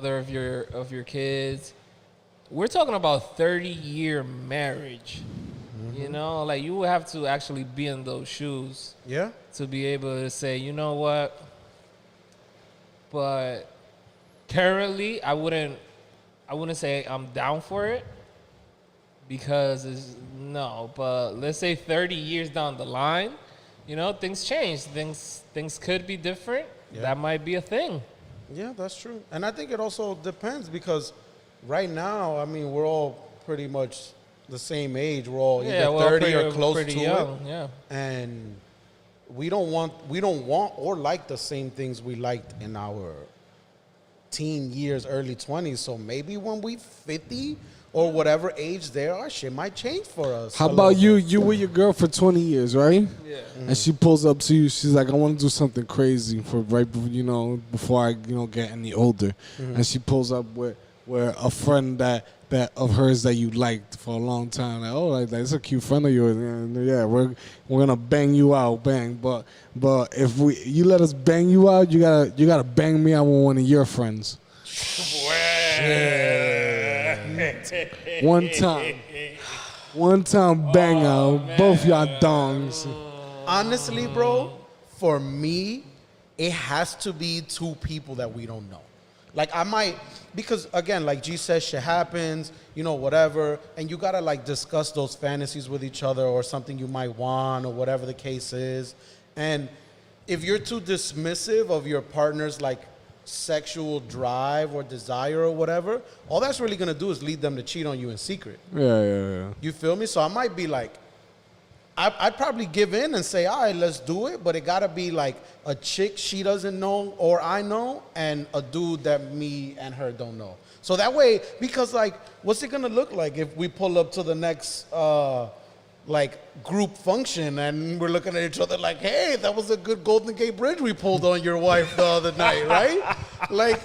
mother of your kids. We're talking about 30-year marriage. You know, like you would have to actually be in those shoes. Yeah. To be able to say, you know what? But currently, I wouldn't say I'm down for it because no. But let's say 30 years down the line, you know, things change. Things could be different. Yeah. That might be a thing. Yeah, that's true. And I think it also depends because right now, I mean, we're all pretty much the same age. We're all either 30 or close to young, it. Yeah. And we don't want or like the same things we liked in our teen years, early 20s. So maybe when we 50 or whatever age they are, shit might change for us. How about you? You with your girl for 20 years, right? Yeah. And she pulls up to you. She's like, "I want to do something crazy for before I get any older." And she pulls up with a friend that of hers that you liked for a long time. Like, oh, like that's a cute friend of yours. And yeah, we're gonna bang you out, bang. But if you let us bang you out, you gotta bang me out with one of your friends. One time bang out, both y'all dongs. Honestly, bro, for me, it has to be two people that we don't know. Like I might, because again, like G says, shit happens, whatever, and you gotta like discuss those fantasies with each other or something you might want or whatever the case is. And if you're too dismissive of your partner's like sexual drive or desire or whatever, all that's really gonna do is lead them to cheat on you in secret. Yeah. You feel me? So I might be like, I'd probably give in and say, all right, let's do it. But it got to be like a chick she doesn't know or I know and a dude that me and her don't know. So that way, because like, what's it going to look like if we pull up to the next like group function and we're looking at each other like, hey, that was a good Golden Gate Bridge we pulled on your wife the other night, right? Like,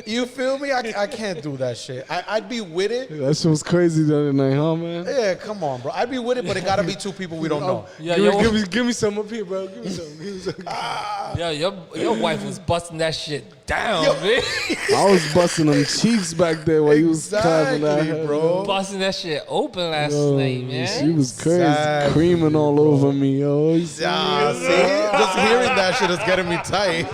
you feel me? I can't do that shit. I'd be with it. That shit was crazy the other night, huh, man? Yeah, come on, bro. I'd be with it, but it gotta be two people we don't know. Yeah, give me some up here, bro. Give me some. Yeah, your wife was busting that shit down, man. I was busting them cheeks back there while you was clapping that, bro. Busting that shit open last night, man. She was crazy, creaming all over me, yo. Yeah, see? Just hearing that shit is getting me tight.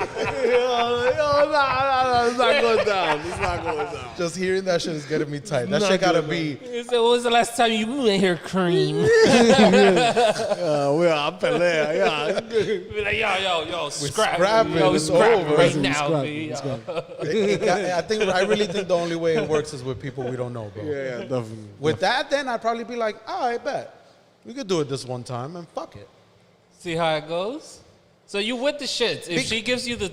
It's not going down. It's not going down. Just hearing that shit is getting me tight. That shit gotta be. He said, when was the last time you went here cream? Well, I'm pelea, yeah. Be like, yo, scrap. scrapping, Yo, it's scrap over. right We're now, scrapping, B. I really think the only way it works is with people we don't know, bro. Yeah, definitely. With that, then I'd probably be like, all right, bet. We could do it this one time and fuck it. See how it goes? So you with the shits. If she gives you the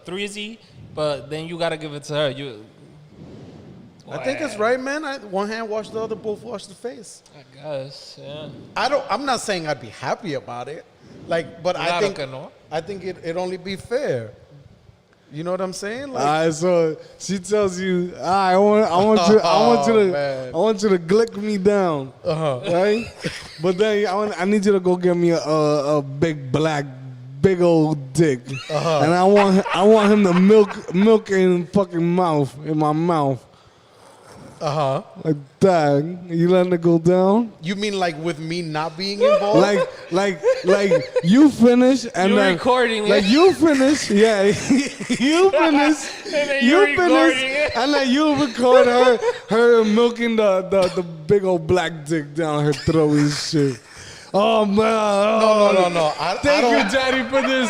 threesy, but then you gotta give it to her. I think it's right, man. One hand wash the other, both wash the face. I guess, yeah. I'm not saying I'd be happy about it, like, but I think it'd only be fair. You know what I'm saying? Like, All right, so she tells you, all right, I want you to glick me down, right? But then I need you to go get me a big old dick, and I want him to milk in my mouth. Like that. You letting it go down? You mean like with me not being involved? like you finish and You're then recording it. like you finish, yeah. You finish, and then you record her milking the big old black dick down her throat and shit. Oh man! No. Thank you, Daddy, for this.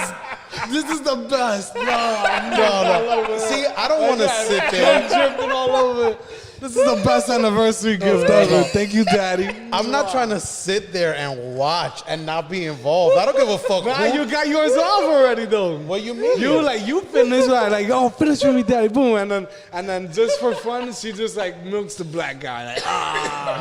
This is the best. No. See, I don't want to sit there. Dripping all over. This is the best anniversary gift ever. Thank you, Daddy. I'm not trying to sit there and watch and not be involved. I don't give a fuck. Nah, you got yours off already, though. What you mean? You finished like yo, finish with me, Daddy. Boom, and then just for fun, she just like milks the black guy. Like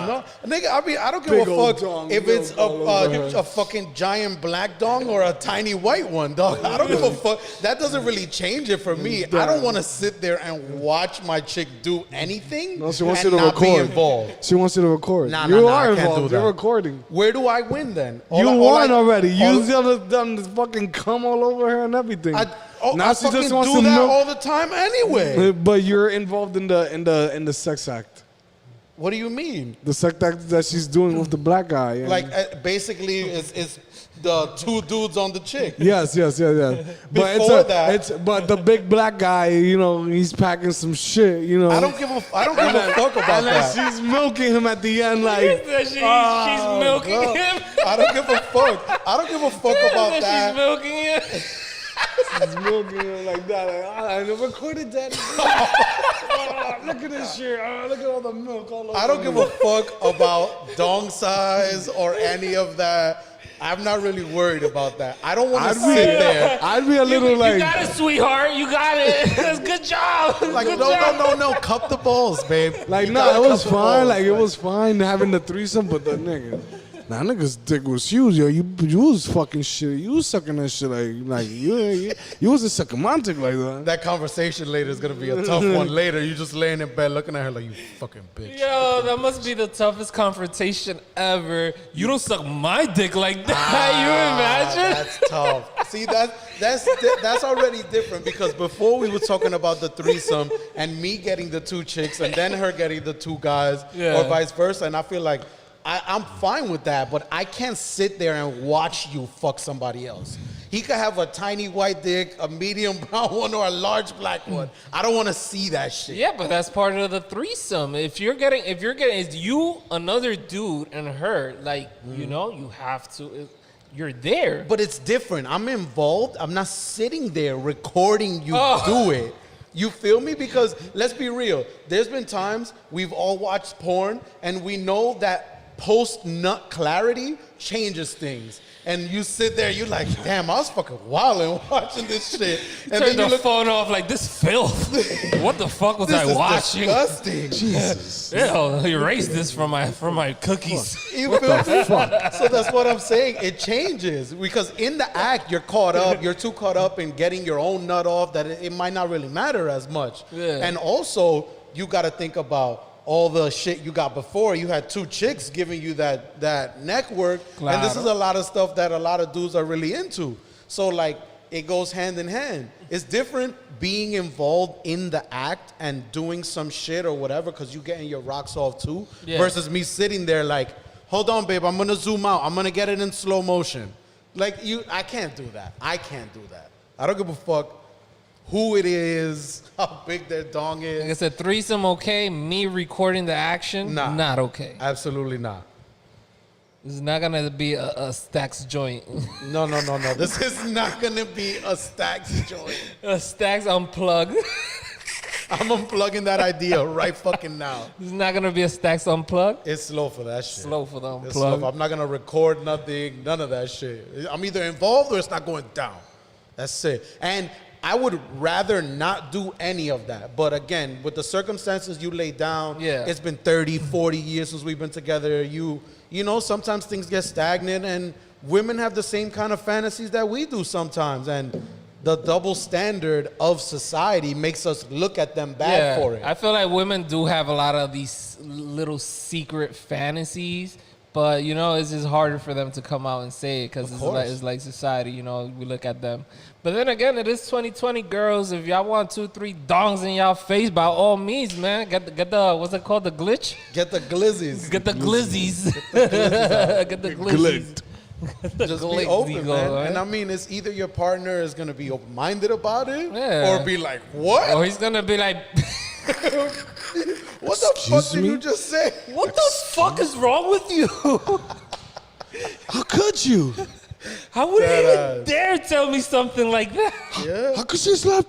no, nigga. I mean, I don't give Big a old fuck dong, if it's a fucking giant black dong or a tiny white one, dog. I don't give a fuck. That doesn't really change it for me. I don't want to sit there and watch my chick do anything. No, she wants you and to not be record. involved. She wants you to record. Nah, you I are can't involved. do that. You're recording. Where do I win then? You won already. You done the fucking cum all over her and everything. Oh, Now I she fucking just wants do to that milk. all the time anyway. But you're involved in the sex act. What do you mean? The sex act that she's doing with the black guy. And Like basically, is the two dudes on the chick. yes. But Before that- but the big black guy, you know, he's packing some shit, you know. I don't give a fuck about and then that. she's milking him at the end, like She's Oh, milking God. him. I don't give a fuck. I don't give a fuck about She's that. milking him. she's milking him like that. Like, I recorded that. Look at this shit. Look at all the milk all over. I don't give a fuck about dong size or any of that. I'm not really worried about that. I don't want to sit there. I'd be a little You like. got it, sweetheart. You got it. That's good job. Like, Good no, job. no. Cup the balls, babe. Like, You nah, gotta it was cup the fine. balls. Like, it was fine having the threesome, but the nigga's dick was huge, yo. You was fucking shit. You was sucking that shit like you wasn't sucking my dick like that. That conversation later is gonna be a tough one later. You just laying in bed looking at her like, you fucking bitch. Yo, that must be the toughest confrontation ever. You don't suck my dick like that. You imagine? That's tough. See, that's already different because before we were talking about the threesome and me getting the two chicks and then her getting the two guys Yeah. or vice versa, and I feel like I'm fine with that, but I can't sit there and watch you fuck somebody else. He could have a tiny white dick, a medium brown one, or a large black one. I don't want to see that shit. Yeah, but that's part of the threesome. If you're getting, it's you, another dude, and her. Like, you know, you have to. You're there. But it's different. I'm involved. I'm not sitting there recording you do it. You feel me? Because let's be real. There's been times we've all watched porn and we know that post-nut clarity changes things. And you sit there, you're like, damn, I was fucking wilding watching this shit. And Turn then the you look, phone off like this filth. What the fuck was this I is watching? disgusting. Jesus. Ew, erase this from my cookies. You feel me? So that's what I'm saying. It changes because in the act, you're caught up. You're too caught up in getting your own nut off that it might not really matter as much. Yeah. And also, you got to think about all the shit you got before. You had two chicks giving you that neck work. And this is a lot of stuff that a lot of dudes are really into. So, like, it goes hand in hand. It's different being involved in the act and doing some shit or whatever because you're getting your rocks off too versus me sitting there like, hold on, babe, I'm going to zoom out. I'm going to get it in slow motion. Like, I can't do that. I can't do that. I don't give a fuck who it is, how big their dong is. Like I said, threesome okay. Me recording the action, Nah. not okay. Absolutely not. This is not gonna be a Stacks joint. No. This is not going to be a Stacks joint. A Stacks unplugged. I'm unplugging that idea right fucking now. This is not gonna be a Stacks unplugged. It's slow for that shit. Slow for the It's slow. unplug. I'm not going to record nothing, none of that shit. I'm either involved or it's not going down. That's it. And I would rather not do any of that. But again, with the circumstances you laid down, it's been 30, 40 years since we've been together. You know, sometimes things get stagnant and women have the same kind of fantasies that we do sometimes. And the double standard of society makes us look at them bad for it. I feel like women do have a lot of these little secret fantasies, but you know, it's just harder for them to come out and say it because it's like society. You know, we look at them. But then again, it is 2020, girls. If y'all want 2-3 dongs in y'all face, by all means, man, get the what's it called, the glitch? Get the glizzies. Get the glizzies. Get the glizzies. Just be open, man. Right? And I mean, it's either your partner is going to be open-minded about it or be like, what? Or he's going to be like, what the fuck did you just say? What the fuck is wrong with you? How could you? How would you even dare tell me something like that? Yeah. How could she slap?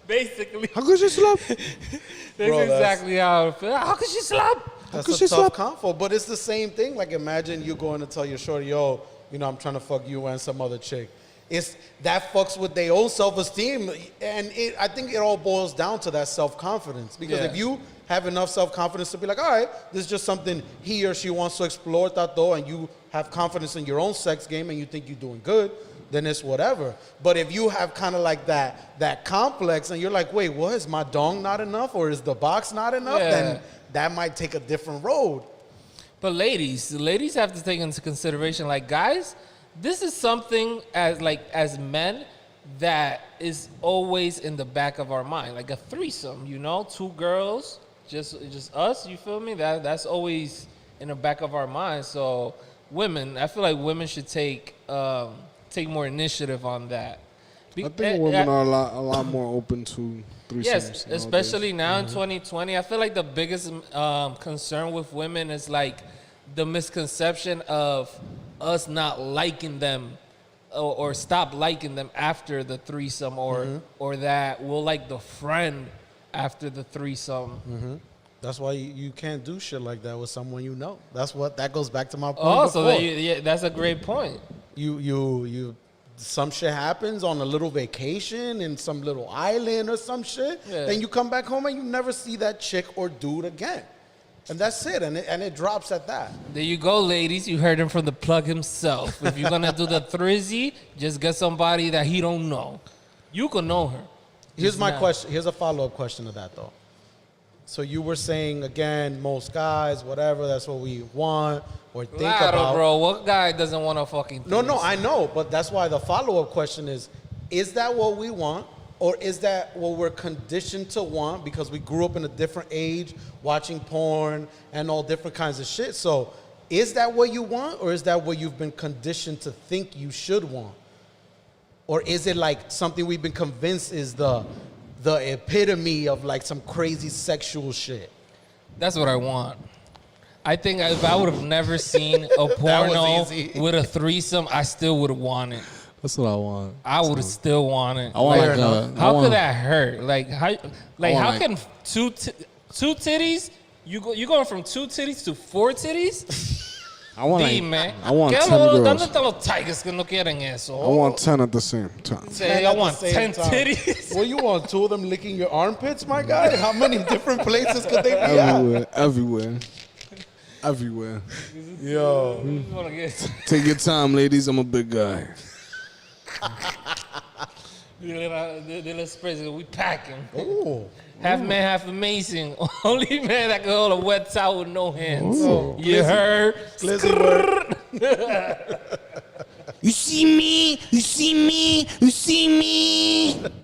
Basically. How could she slap? That's exactly how I feel. How could she slap? That's a tough convo, but it's the same thing. Like, imagine you going to tell your shorty, yo, you know, I'm trying to fuck you and some other chick. It's that fucks with their own self-esteem, and I think it all boils down to that self-confidence. Because if you have enough self-confidence to be like, all right, this is just something he or she wants to explore, tato, and you have confidence in your own sex game and you think you're doing good, then it's whatever. But if you have kind of like that complex and you're like, wait, what, is my dong not enough or is the box not enough? Then that might take a different road. But ladies have to take into consideration, like, guys, this is something as men, that is always in the back of our mind, like a threesome, you know, 2 girls, just us. You feel me? That's always in the back of our mind. So women, I feel like women should take more initiative on that. I think women are a lot more open to threesomes. Yes, nowadays. especially now in 2020. I feel like the biggest concern with women is like the misconception of us not liking them or stop liking them after the threesome or that we'll like the friend after the threesome. That's why you can't do shit like that with someone you know. That goes back to my point Oh, before. so that's a great point. You some shit happens on a little vacation in some little island or some shit. Yeah. Then you come back home and you never see that chick or dude again. And that's it. And it drops at that. There you go, ladies. You heard him from the plug himself. If you're gonna do the thrizzy, just get somebody that he don't know. You can know her. Here's my not. question. Here's a follow-up question to that, though. So you were saying, again, most guys, whatever, that's what we want or think about. Bro, what guy doesn't want a fucking No, threesome? I know. But that's why the follow-up question is that what we want? Or is that what we're conditioned to want because we grew up in a different age watching porn and all different kinds of shit? So is that what you want or is that what you've been conditioned to think you should want? Or is it like something we've been convinced is the epitome of like some crazy sexual shit? That's what I want. I think if I would have never seen a porno easy. with a threesome, I still would have wanted it. That's what I want. I would have still wanted. I want Fair like How could that hurt? Like how like- can two titties? You going from 2 titties to 4 titties? I want Dime. I want ¿Qué 10 ¿Dónde girls. están los tigers que no quieren eso? I want 10 at the same time. Say, I want 10 titties. What you want? 2 of them licking your armpits, my guy? How many different places could they be at? Everywhere. Yo. You wanna get- Take your time, ladies. I'm a big guy. Dile sprays, we packing. Ooh. Half man, half amazing. Only man that can hold a wet towel with no hands. Ooh. You heard? Glizzy word. You see me? You see me? You see me?